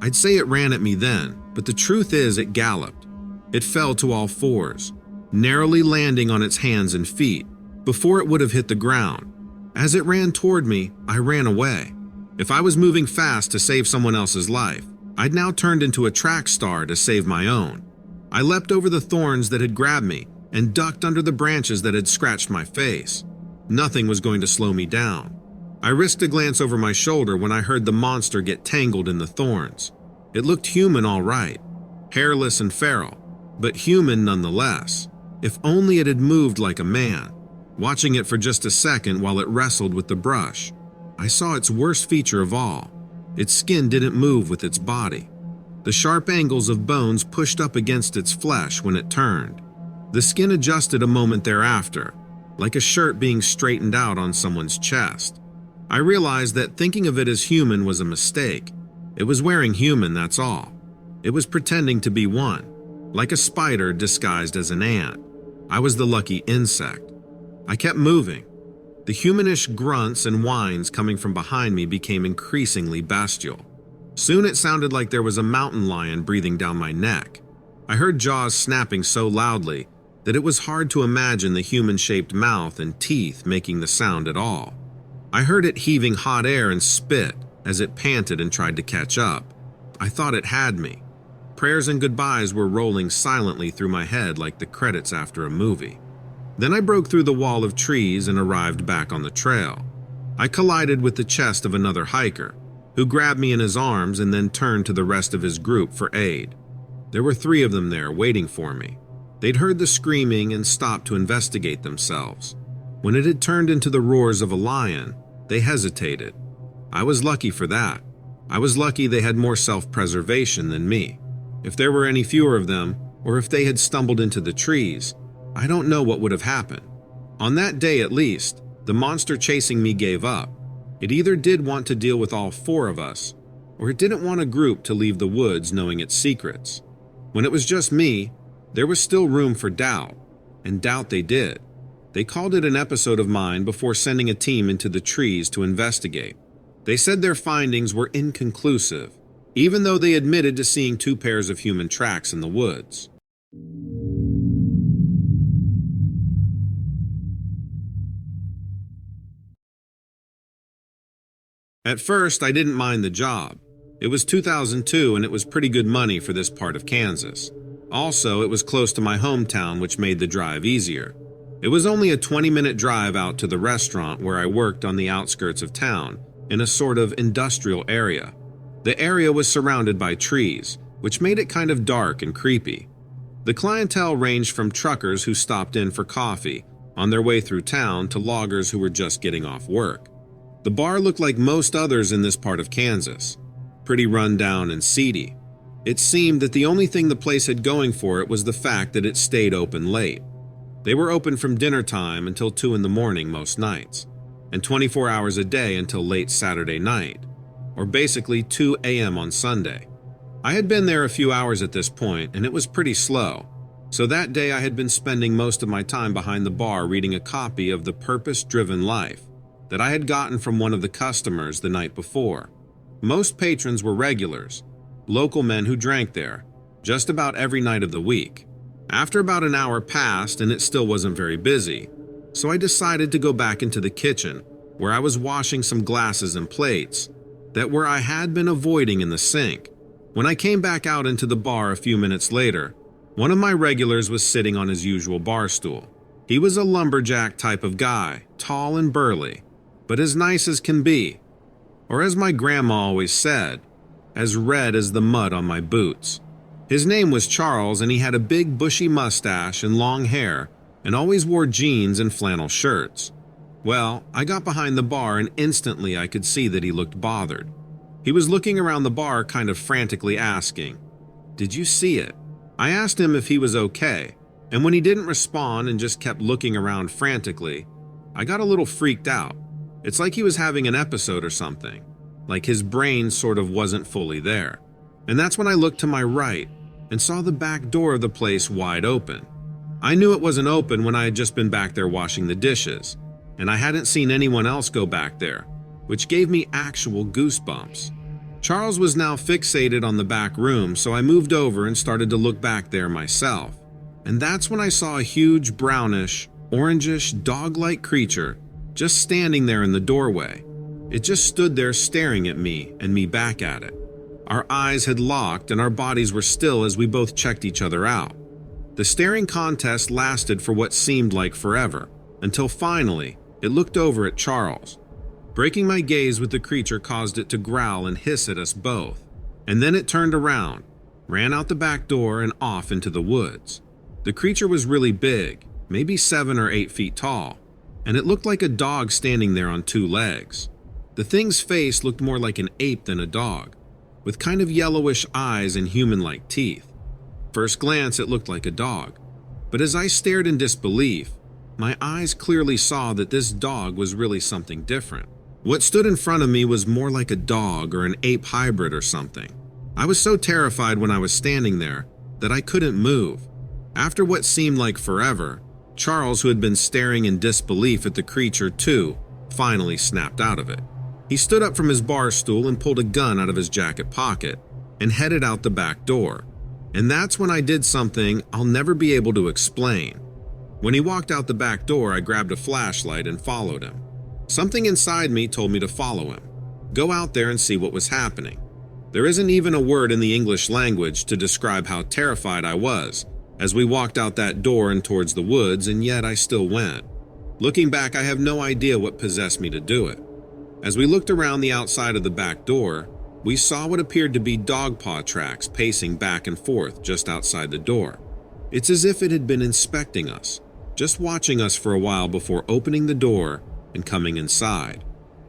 I'd say it ran at me then, but the truth is it galloped. It fell to all fours, narrowly landing on its hands and feet before it would have hit the ground. As it ran toward me, I ran away. If I was moving fast to save someone else's life, I'd now turned into a track star to save my own. I leapt over the thorns that had grabbed me and ducked under the branches that had scratched my face. Nothing was going to slow me down. I risked a glance over my shoulder when I heard the monster get tangled in the thorns. It looked human all right, hairless and feral, but human nonetheless. If only it had moved like a man. Watching it for just a second while it wrestled with the brush, I saw its worst feature of all. Its skin didn't move with its body. The sharp angles of bones pushed up against its flesh when it turned. The skin adjusted a moment thereafter, like a shirt being straightened out on someone's chest. I realized that thinking of it as human was a mistake. It was wearing human, that's all. It was pretending to be one, like a spider disguised as an ant. I was the lucky insect. I kept moving. The humanish grunts and whines coming from behind me became increasingly bestial. Soon it sounded like there was a mountain lion breathing down my neck. I heard jaws snapping so loudly that it was hard to imagine the human-shaped mouth and teeth making the sound at all. I heard it heaving hot air and spit as it panted and tried to catch up. I thought it had me. Prayers and goodbyes were rolling silently through my head like the credits after a movie. Then I broke through the wall of trees and arrived back on the trail. I collided with the chest of another hiker, who grabbed me in his arms and then turned to the rest of his group for aid. There were 3 of them there waiting for me. They'd heard the screaming and stopped to investigate themselves. When it had turned into the roars of a lion, they hesitated. I was lucky for that. I was lucky they had more self-preservation than me. If there were any fewer of them, or if they had stumbled into the trees, I don't know what would have happened. On that day at least, the monster chasing me gave up. It either did want to deal with all 4 of us, or it didn't want a group to leave the woods knowing its secrets. When it was just me, there was still room for doubt, and doubt they did. They called it an episode of mine before sending a team into the trees to investigate. They said their findings were inconclusive, even though they admitted to seeing 2 pairs of human tracks in the woods. At first, I didn't mind the job. It was 2002 and it was pretty good money for this part of Kansas. Also, it was close to my hometown, which made the drive easier. It was only a 20-minute drive out to the restaurant where I worked on the outskirts of town, in a sort of industrial area. The area was surrounded by trees, which made it kind of dark and creepy. The clientele ranged from truckers who stopped in for coffee on their way through town to loggers who were just getting off work. The bar looked like most others in this part of Kansas, pretty run down and seedy. It seemed that the only thing the place had going for it was the fact that it stayed open late. They were open from dinner time until 2 in the morning most nights, and 24 hours a day until late Saturday night, or basically 2 a.m. on Sunday. I had been there a few hours at this point, and it was pretty slow, so that day I had been spending most of my time behind the bar reading a copy of The Purpose-Driven Life that I had gotten from one of the customers the night before. Most patrons were regulars, local men who drank there, just about every night of the week. After about an hour passed and it still wasn't very busy, so I decided to go back into the kitchen, where I was washing some glasses and plates that I had been avoiding in the sink. When I came back out into the bar a few minutes later, one of my regulars was sitting on his usual bar stool. He was a lumberjack type of guy, tall and burly, but as nice as can be, or as my grandma always said, as red as the mud on my boots. His name was Charles, and he had a big bushy mustache and long hair, and always wore jeans and flannel shirts. Well, I got behind the bar and instantly I could see that he looked bothered. He was looking around the bar kind of frantically asking, "Did you see it?" I asked him if he was okay, and when he didn't respond and just kept looking around frantically, I got a little freaked out. It's like he was having an episode or something, like his brain sort of wasn't fully there. And that's when I looked to my right and saw the back door of the place wide open. I knew it wasn't open when I had just been back there washing the dishes, and I hadn't seen anyone else go back there, which gave me actual goosebumps. Charles was now fixated on the back room, so I moved over and started to look back there myself. And that's when I saw a huge brownish, orangish, dog-like creature just standing there in the doorway. It just stood there staring at me and me back at it. Our eyes had locked and our bodies were still as we both checked each other out. The staring contest lasted for what seemed like forever, until finally it looked over at Charles. Breaking my gaze with the creature caused it to growl and hiss at us both, and then it turned around, ran out the back door and off into the woods. The creature was really big, maybe 7 or 8 feet tall, and it looked like a dog standing there on 2 legs. The thing's face looked more like an ape than a dog, with kind of yellowish eyes and human-like teeth. First glance, it looked like a dog, but as I stared in disbelief, my eyes clearly saw that this dog was really something different. What stood in front of me was more like a dog or an ape hybrid or something. I was so terrified when I was standing there that I couldn't move. After what seemed like forever, Charles, who had been staring in disbelief at the creature too, finally snapped out of it. He stood up from his bar stool and pulled a gun out of his jacket pocket and headed out the back door. And that's when I did something I'll never be able to explain. When he walked out the back door, I grabbed a flashlight and followed him. Something inside me told me to follow him, go out there and see what was happening. There isn't even a word in the English language to describe how terrified I was as we walked out that door and towards the woods, and yet I still went. Looking back, I have no idea what possessed me to do it. As we looked around the outside of the back door, we saw what appeared to be dog paw tracks pacing back and forth just outside the door. It's as if it had been inspecting us, just watching us for a while before opening the door and coming inside.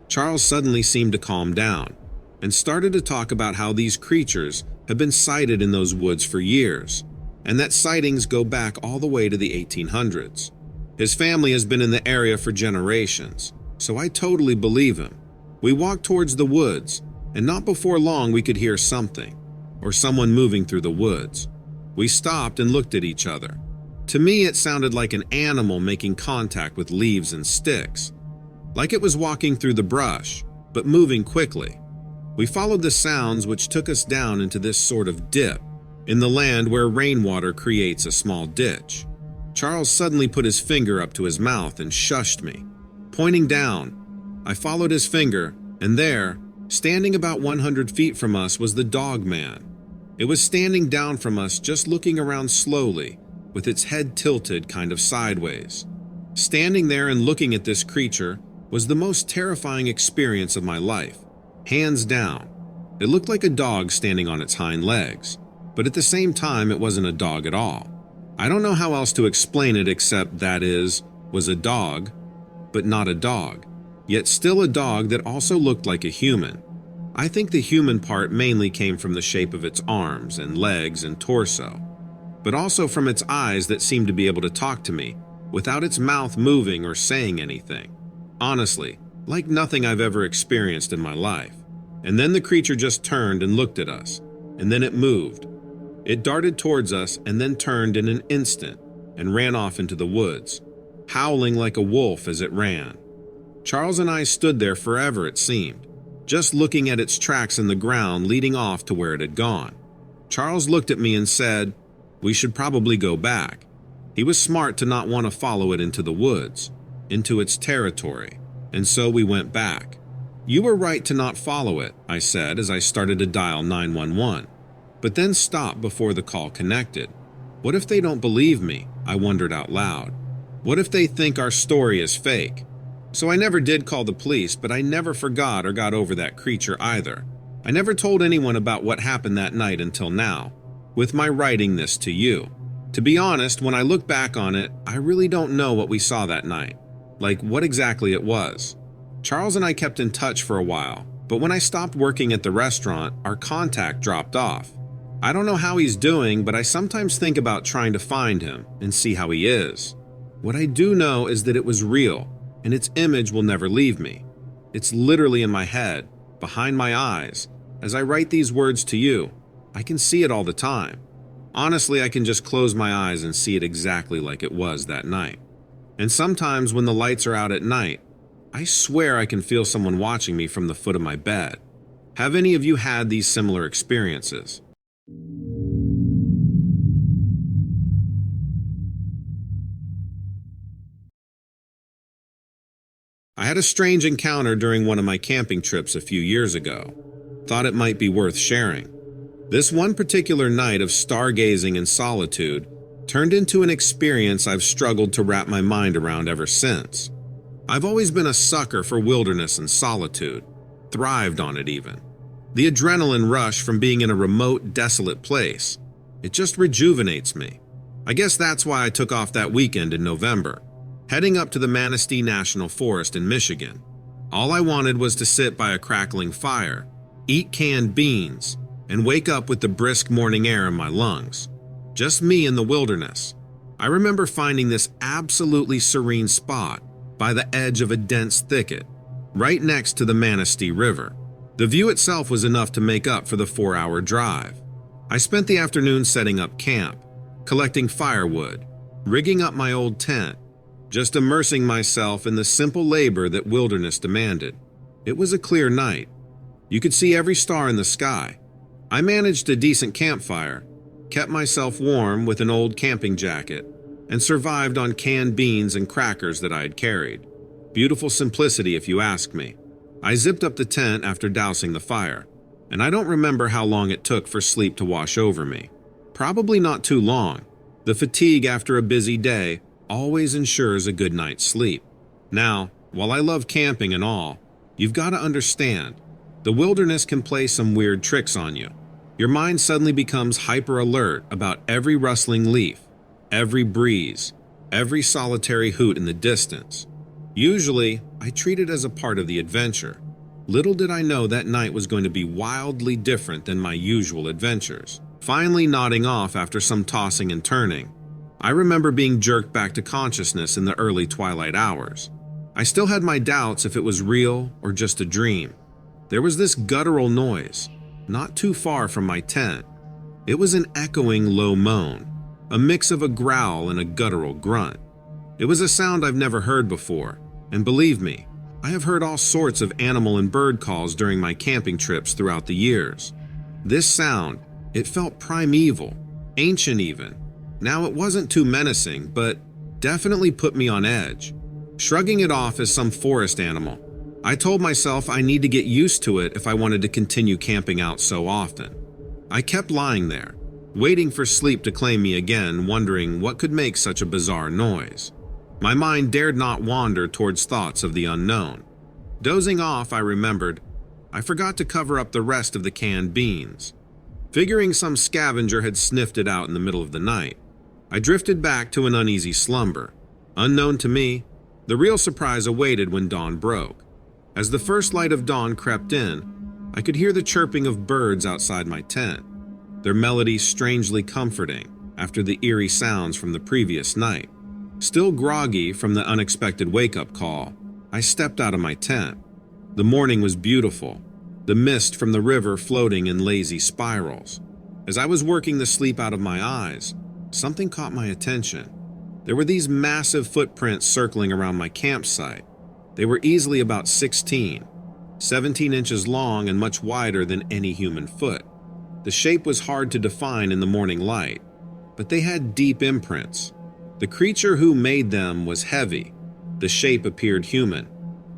Charles suddenly seemed to calm down and started to talk about how these creatures have been sighted in those woods for years, and that sightings go back all the way to the 1800s. His family has been in the area for generations, so I totally believe him. We walked towards the woods, and not before long we could hear something, or someone moving through the woods. We stopped and looked at each other. To me, it sounded like an animal making contact with leaves and sticks, like it was walking through the brush, but moving quickly. We followed the sounds, which took us down into this sort of dip in the land where rainwater creates a small ditch. Charles suddenly put his finger up to his mouth and shushed me, pointing down. I followed his finger, and there, standing about 100 feet from us, was the dog man. It was standing down from us, just looking around slowly, with its head tilted kind of sideways. Standing there and looking at this creature was the most terrifying experience of my life, hands down. It looked like a dog standing on its hind legs, but at the same time it wasn't a dog at all. I don't know how else to explain it except that was a dog, but not a dog, yet still a dog that also looked like a human. I think the human part mainly came from the shape of its arms and legs and torso, but also from its eyes that seemed to be able to talk to me without its mouth moving or saying anything. Honestly, like nothing I've ever experienced in my life. And then the creature just turned and looked at us, and then it moved. It darted towards us and then turned in an instant and ran off into the woods, howling like a wolf as it ran. Charles and I stood there forever, it seemed, just looking at its tracks in the ground leading off to where it had gone. Charles looked at me and said, "We should probably go back." He was smart to not want to follow it into the woods, into its territory, and so we went back. "You were right to not follow it," I said as I started to dial 911, but then stopped before the call connected. What if they don't believe me? I wondered out loud. What if they think our story is fake? So I never did call the police, but I never forgot or got over that creature either. I never told anyone about what happened that night until now, with my writing this to you. To be honest, when I look back on it, I really don't know what we saw that night, like what exactly it was. Charles and I kept in touch for a while, but when I stopped working at the restaurant, our contact dropped off. I don't know how he's doing, but I sometimes think about trying to find him and see how he is. What I do know is that it was real, and its image will never leave me. It's literally in my head, behind my eyes. As I write these words to you, I can see it all the time. Honestly, I can just close my eyes and see it exactly like it was that night. And sometimes when the lights are out at night, I swear I can feel someone watching me from the foot of my bed. Have any of you had these similar experiences? I had a strange encounter during one of my camping trips a few years ago. Thought it might be worth sharing. This one particular night of stargazing and solitude turned into an experience I've struggled to wrap my mind around ever since. I've always been a sucker for wilderness and solitude, thrived on it even. The adrenaline rush from being in a remote, desolate place, it just rejuvenates me. I guess that's why I took off that weekend in November, heading up to the Manistee National Forest in Michigan. All I wanted was to sit by a crackling fire, eat canned beans, and wake up with the brisk morning air in my lungs. Just me in the wilderness. I remember finding this absolutely serene spot by the edge of a dense thicket, right next to the Manistee River. The view itself was enough to make up for the 4-hour drive. I spent the afternoon setting up camp, collecting firewood, rigging up my old tent, just immersing myself in the simple labor that wilderness demanded. It was a clear night. You could see every star in the sky. I managed a decent campfire, kept myself warm with an old camping jacket, and survived on canned beans and crackers that I had carried. Beautiful simplicity, if you ask me. I zipped up the tent after dousing the fire, and I don't remember how long it took for sleep to wash over me. Probably not too long. The fatigue after a busy day always ensures a good night's sleep. Now, while I love camping and all, you've got to understand, the wilderness can play some weird tricks on you. Your mind suddenly becomes hyper-alert about every rustling leaf, every breeze, every solitary hoot in the distance. Usually, I treat it as a part of the adventure. Little did I know that night was going to be wildly different than my usual adventures. Finally nodding off after some tossing and turning, I remember being jerked back to consciousness in the early twilight hours. I still had my doubts if it was real or just a dream. There was this guttural noise, not too far from my tent. It was an echoing low moan, a mix of a growl and a guttural grunt. It was a sound I've never heard before, and believe me, I have heard all sorts of animal and bird calls during my camping trips throughout the years. This sound, it felt primeval, ancient even. Now it wasn't too menacing, but definitely put me on edge. Shrugging it off as some forest animal, I told myself I need to get used to it if I wanted to continue camping out so often. I kept lying there, waiting for sleep to claim me again, wondering what could make such a bizarre noise. My mind dared not wander towards thoughts of the unknown. Dozing off, I remembered, I forgot to cover up the rest of the canned beans. Figuring some scavenger had sniffed it out in the middle of the night, I drifted back to an uneasy slumber. Unknown to me, the real surprise awaited when dawn broke. As the first light of dawn crept in, I could hear the chirping of birds outside my tent, their melody strangely comforting after the eerie sounds from the previous night. Still groggy from the unexpected wake-up call, I stepped out of my tent. The morning was beautiful, the mist from the river floating in lazy spirals. As I was working the sleep out of my eyes, something caught my attention. There were these massive footprints circling around my campsite. They were easily about 17 inches long and much wider than any human foot. The shape was hard to define in the morning light, but they had deep imprints. The creature who made them was heavy. The shape appeared human.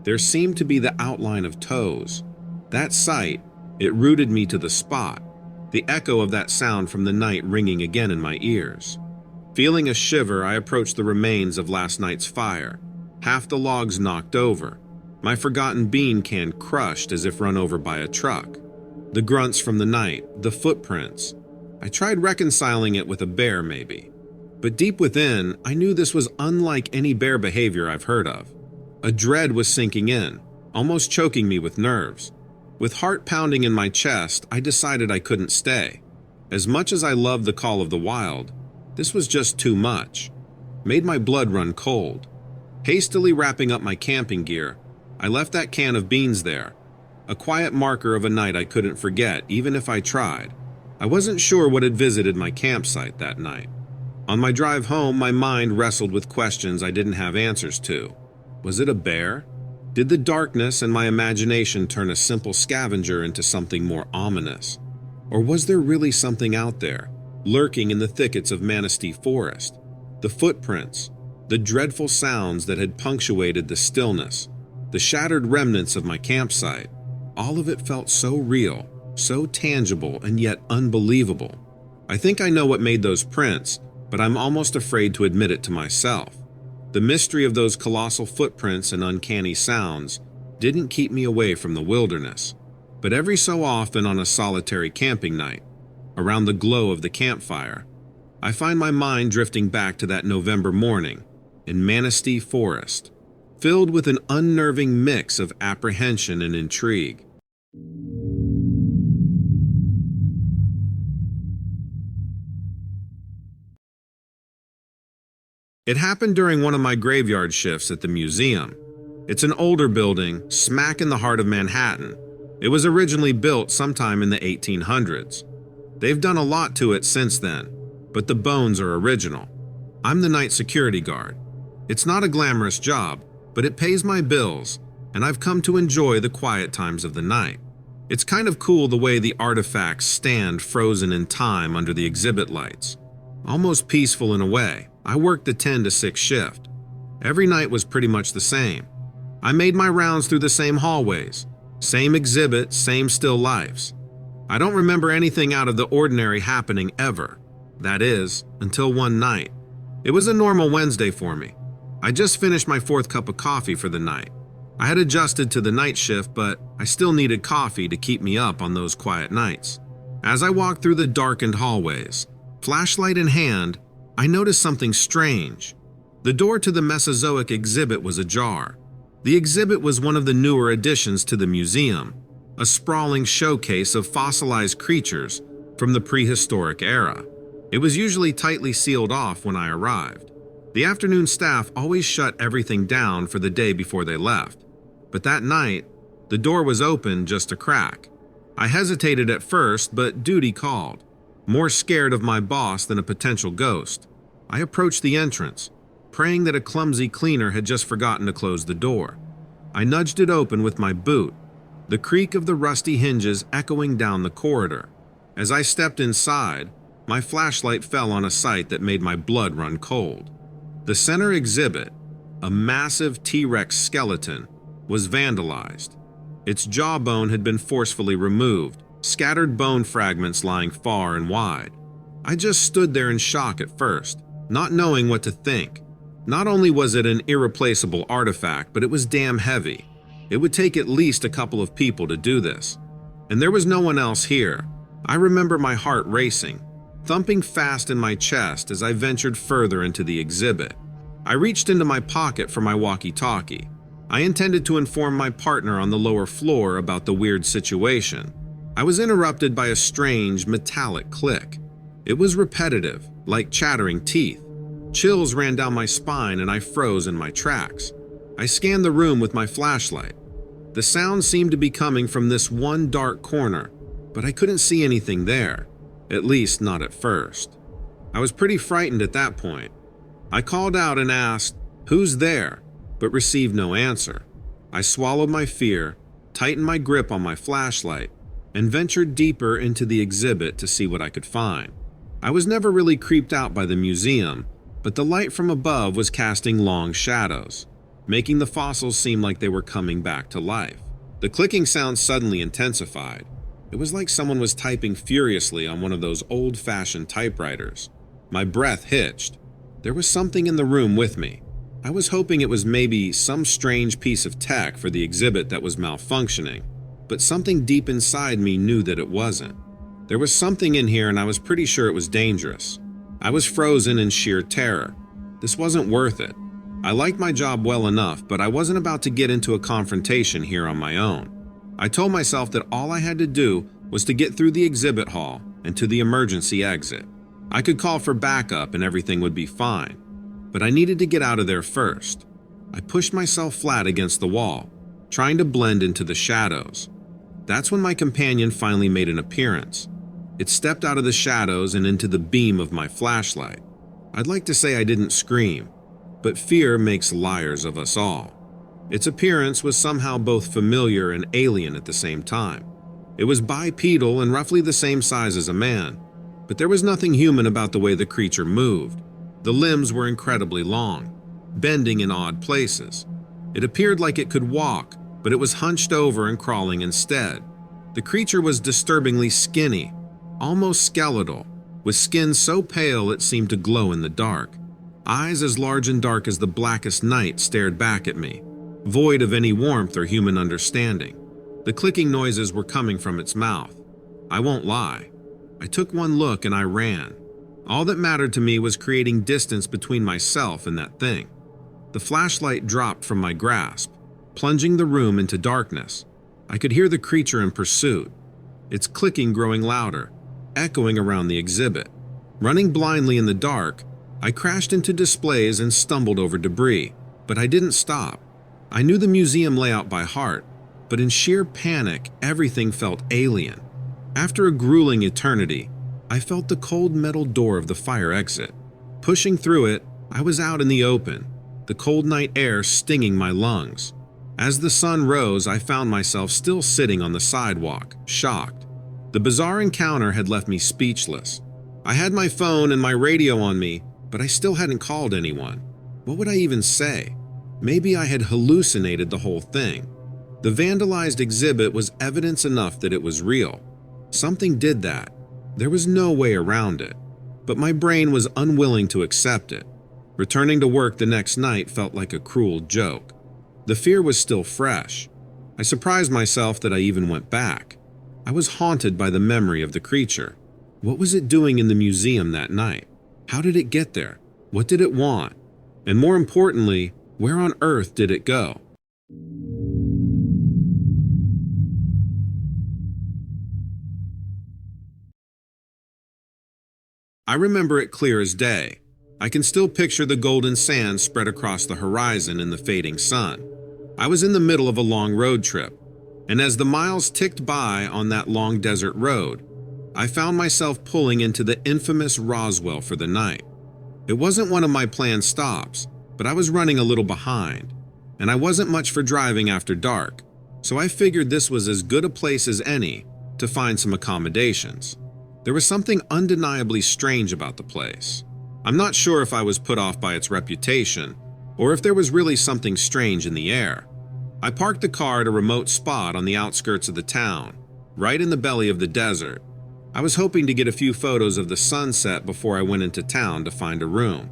There seemed to be the outline of toes. That sight, it rooted me to the spot, the echo of that sound from the night ringing again in my ears. Feeling a shiver, I approached the remains of last night's fire, half the logs knocked over, my forgotten bean can crushed as if run over by a truck. The grunts from the night, the footprints. I tried reconciling it with a bear maybe. But deep within, I knew this was unlike any bear behavior I've heard of. A dread was sinking in, almost choking me with nerves. With heart pounding in my chest, I decided I couldn't stay. As much as I loved the call of the wild, this was just too much. Made my blood run cold. Hastily wrapping up my camping gear, I left that can of beans there, a quiet marker of a night I couldn't forget even if I tried. I wasn't sure what had visited my campsite that night. On my drive home, my mind wrestled with questions I didn't have answers to. Was it a bear? Did the darkness and my imagination turn a simple scavenger into something more ominous? Or was there really something out there, lurking in the thickets of Manistee Forest? The footprints, the dreadful sounds that had punctuated the stillness, the shattered remnants of my campsite, all of it felt so real, so tangible, and yet unbelievable. I think I know what made those prints, but I'm almost afraid to admit it to myself. The mystery of those colossal footprints and uncanny sounds didn't keep me away from the wilderness. But every so often on a solitary camping night, around the glow of the campfire, I find my mind drifting back to that November morning in Manistee Forest, filled with an unnerving mix of apprehension and intrigue. It happened during one of my graveyard shifts at the museum. It's an older building, smack in the heart of Manhattan. It was originally built sometime in the 1800s. They've done a lot to it since then, but the bones are original. I'm the night security guard. It's not a glamorous job, but it pays my bills, and I've come to enjoy the quiet times of the night. It's kind of cool the way the artifacts stand frozen in time under the exhibit lights. Almost peaceful in a way. I worked the 10 to 6 shift. Every night was pretty much the same. I made my rounds through the same hallways, same exhibits, same still lifes. I don't remember anything out of the ordinary happening ever. That is, until one night. It was a normal Wednesday for me. I just finished my 4th cup of coffee for the night. I had adjusted to the night shift, but I still needed coffee to keep me up on those quiet nights. As I walked through the darkened hallways, flashlight in hand, I noticed something strange. The door to the Mesozoic exhibit was ajar. The exhibit was one of the newer additions to the museum, a sprawling showcase of fossilized creatures from the prehistoric era. It was usually tightly sealed off when I arrived. The afternoon staff always shut everything down for the day before they left. But that night, the door was open just a crack. I hesitated at first, but duty called. More scared of my boss than a potential ghost, I approached the entrance, praying that a clumsy cleaner had just forgotten to close the door. I nudged it open with my boot, the creak of the rusty hinges echoing down the corridor. As I stepped inside, my flashlight fell on a sight that made my blood run cold. The center exhibit, a massive T-Rex skeleton, was vandalized. Its jawbone had been forcefully removed, scattered bone fragments lying far and wide. I just stood there in shock at first, not knowing what to think. Not only was it an irreplaceable artifact, but it was damn heavy. It would take at least a couple of people to do this. And there was no one else here. I remember my heart racing, thumping fast in my chest as I ventured further into the exhibit. I reached into my pocket for my walkie-talkie. I intended to inform my partner on the lower floor about the weird situation. I was interrupted by a strange, metallic click. It was repetitive, like chattering teeth. Chills ran down my spine and I froze in my tracks. I scanned the room with my flashlight. The sound seemed to be coming from this one dark corner, but I couldn't see anything there, at least not at first. I was pretty frightened at that point. I called out and asked, "Who's there?" but received no answer. I swallowed my fear, tightened my grip on my flashlight, and ventured deeper into the exhibit to see what I could find. I was never really creeped out by the museum, but the light from above was casting long shadows, making the fossils seem like they were coming back to life. The clicking sound suddenly intensified. It was like someone was typing furiously on one of those old-fashioned typewriters. My breath hitched. There was something in the room with me. I was hoping it was maybe some strange piece of tech for the exhibit that was malfunctioning, but something deep inside me knew that it wasn't. There was something in here and I was pretty sure it was dangerous. I was frozen in sheer terror. This wasn't worth it. I liked my job well enough, but I wasn't about to get into a confrontation here on my own. I told myself that all I had to do was to get through the exhibit hall and to the emergency exit. I could call for backup and everything would be fine, but I needed to get out of there first. I pushed myself flat against the wall, trying to blend into the shadows. That's when my companion finally made an appearance. It stepped out of the shadows and into the beam of my flashlight. I'd like to say I didn't scream, but fear makes liars of us all. Its appearance was somehow both familiar and alien at the same time. It was bipedal and roughly the same size as a man, but there was nothing human about the way the creature moved. The limbs were incredibly long, bending in odd places. It appeared like it could walk, but it was hunched over and crawling instead. The creature was disturbingly skinny, almost skeletal, with skin so pale it seemed to glow in the dark. Eyes as large and dark as the blackest night stared back at me, void of any warmth or human understanding. The clicking noises were coming from its mouth. I won't lie. I took one look and I ran. All that mattered to me was creating distance between myself and that thing. The flashlight dropped from my grasp, plunging the room into darkness. I could hear the creature in pursuit, its clicking growing louder, echoing around the exhibit. Running blindly in the dark, I crashed into displays and stumbled over debris, but I didn't stop. I knew the museum layout by heart, but in sheer panic, everything felt alien. After a grueling eternity, I felt the cold metal door of the fire exit. Pushing through it, I was out in the open, the cold night air stinging my lungs. As the sun rose, I found myself still sitting on the sidewalk, shocked. The bizarre encounter had left me speechless. I had my phone and my radio on me, but I still hadn't called anyone. What would I even say? Maybe I had hallucinated the whole thing. The vandalized exhibit was evidence enough that it was real. Something did that. There was no way around it. But my brain was unwilling to accept it. Returning to work the next night felt like a cruel joke. The fear was still fresh. I surprised myself that I even went back. I was haunted by the memory of the creature. What was it doing in the museum that night? How did it get there? What did it want? And more importantly, where on earth did it go? I remember it clear as day. I can still picture the golden sand spread across the horizon in the fading sun. I was in the middle of a long road trip, and as the miles ticked by on that long desert road, I found myself pulling into the infamous Roswell for the night. It wasn't one of my planned stops, but I was running a little behind, and I wasn't much for driving after dark, so I figured this was as good a place as any to find some accommodations. There was something undeniably strange about the place. I'm not sure if I was put off by its reputation, or if there was really something strange in the air. I parked the car at a remote spot on the outskirts of the town, right in the belly of the desert. I was hoping to get a few photos of the sunset before I went into town to find a room.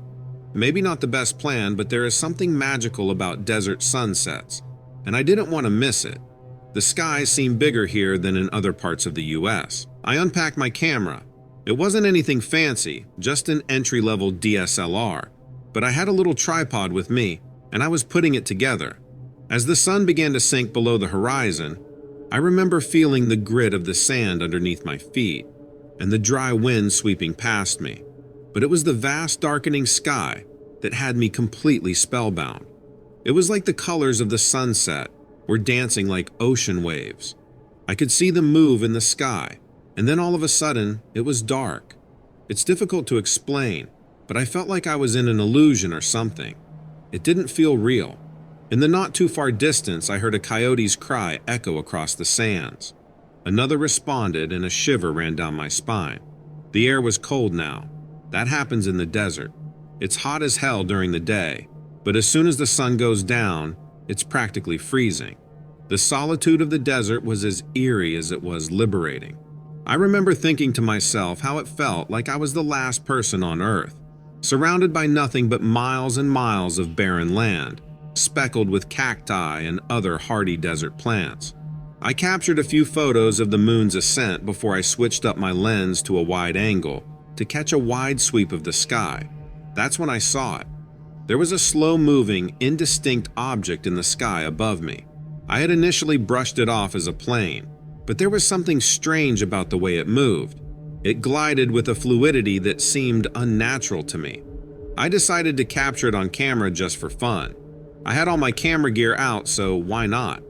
Maybe not the best plan, but there is something magical about desert sunsets, and I didn't want to miss it. The skies seemed bigger here than in other parts of the US. I unpacked my camera. It wasn't anything fancy, just an entry-level DSLR, but I had a little tripod with me, and I was putting it together. As the sun began to sink below the horizon, I remember feeling the grit of the sand underneath my feet and the dry wind sweeping past me. But it was the vast darkening sky that had me completely spellbound. It was like the colors of the sunset were dancing like ocean waves. I could see them move in the sky, and then all of a sudden, it was dark. It's difficult to explain, but I felt like I was in an illusion or something. It didn't feel real. In the not-too-far distance, I heard a coyote's cry echo across the sands. Another responded, and a shiver ran down my spine. The air was cold now. That happens in the desert. It's hot as hell during the day, but as soon as the sun goes down, it's practically freezing. The solitude of the desert was as eerie as it was liberating. I remember thinking to myself how it felt like I was the last person on Earth, surrounded by nothing but miles and miles of barren land, speckled with cacti and other hardy desert plants. I captured a few photos of the moon's ascent before I switched up my lens to a wide angle to catch a wide sweep of the sky. That's when I saw it. There was a slow-moving, indistinct object in the sky above me. I had initially brushed it off as a plane, but there was something strange about the way it moved. It glided with a fluidity that seemed unnatural to me. I decided to capture it on camera just for fun. I had all my camera gear out, so why not?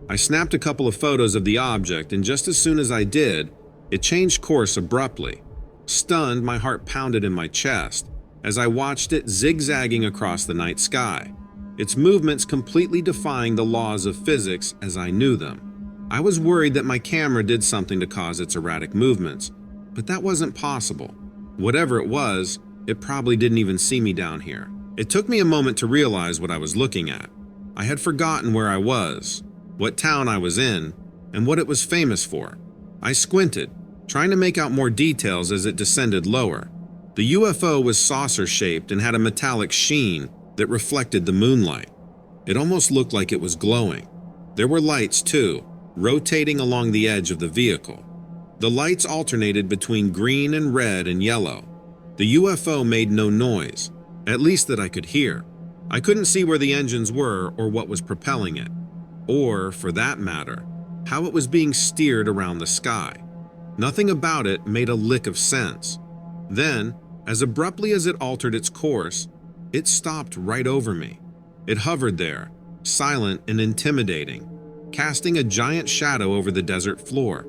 I snapped a couple of photos of the object, and just as soon as I did, it changed course abruptly. Stunned, my heart pounded in my chest as I watched it zigzagging across the night sky, its movements completely defying the laws of physics as I knew them. I was worried that my camera did something to cause its erratic movements, but that wasn't possible. Whatever it was, it probably didn't even see me down here. It took me a moment to realize what I was looking at. I had forgotten where I was, what town I was in, and what it was famous for. I squinted, trying to make out more details as it descended lower. The UFO was saucer-shaped and had a metallic sheen that reflected the moonlight. It almost looked like it was glowing. There were lights, too, rotating along the edge of the vehicle. The lights alternated between green and red and yellow. The UFO made no noise, at least that I could hear. I couldn't see where the engines were or what was propelling it, or, for that matter, how it was being steered around the sky. Nothing about it made a lick of sense. Then, as abruptly as it altered its course, it stopped right over me. It hovered there, silent and intimidating, casting a giant shadow over the desert floor.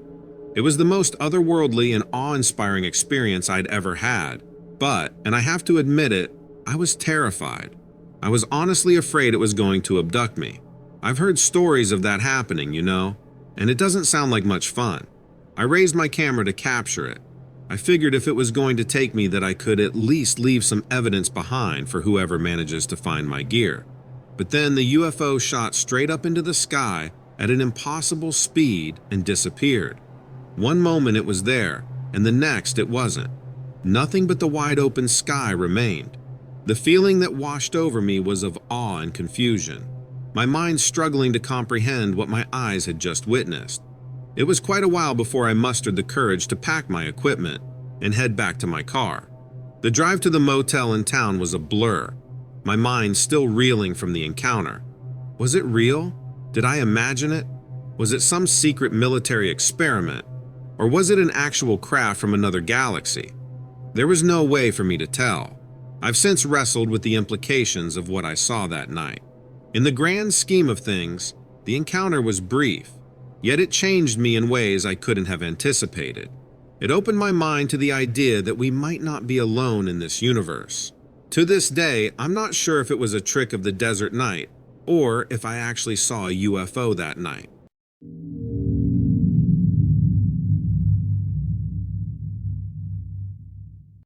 It was the most otherworldly and awe-inspiring experience I'd ever had, but, and I have to admit it, I was terrified. I was honestly afraid it was going to abduct me. I've heard stories of that happening, and it doesn't sound like much fun. I raised my camera to capture it. I figured if it was going to take me that I could at least leave some evidence behind for whoever manages to find my gear. But then the UFO shot straight up into the sky at an impossible speed and disappeared. One moment it was there, and the next it wasn't. Nothing but the wide open sky remained. The feeling that washed over me was of awe and confusion, my mind struggling to comprehend what my eyes had just witnessed. It was quite a while before I mustered the courage to pack my equipment and head back to my car. The drive to the motel in town was a blur, my mind still reeling from the encounter. Was it real? Did I imagine it? Was it some secret military experiment? Or was it an actual craft from another galaxy? There was no way for me to tell. I've since wrestled with the implications of what I saw that night. In the grand scheme of things, the encounter was brief, yet it changed me in ways I couldn't have anticipated. It opened my mind to the idea that we might not be alone in this universe. To this day, I'm not sure if it was a trick of the desert night, or if I actually saw a UFO that night.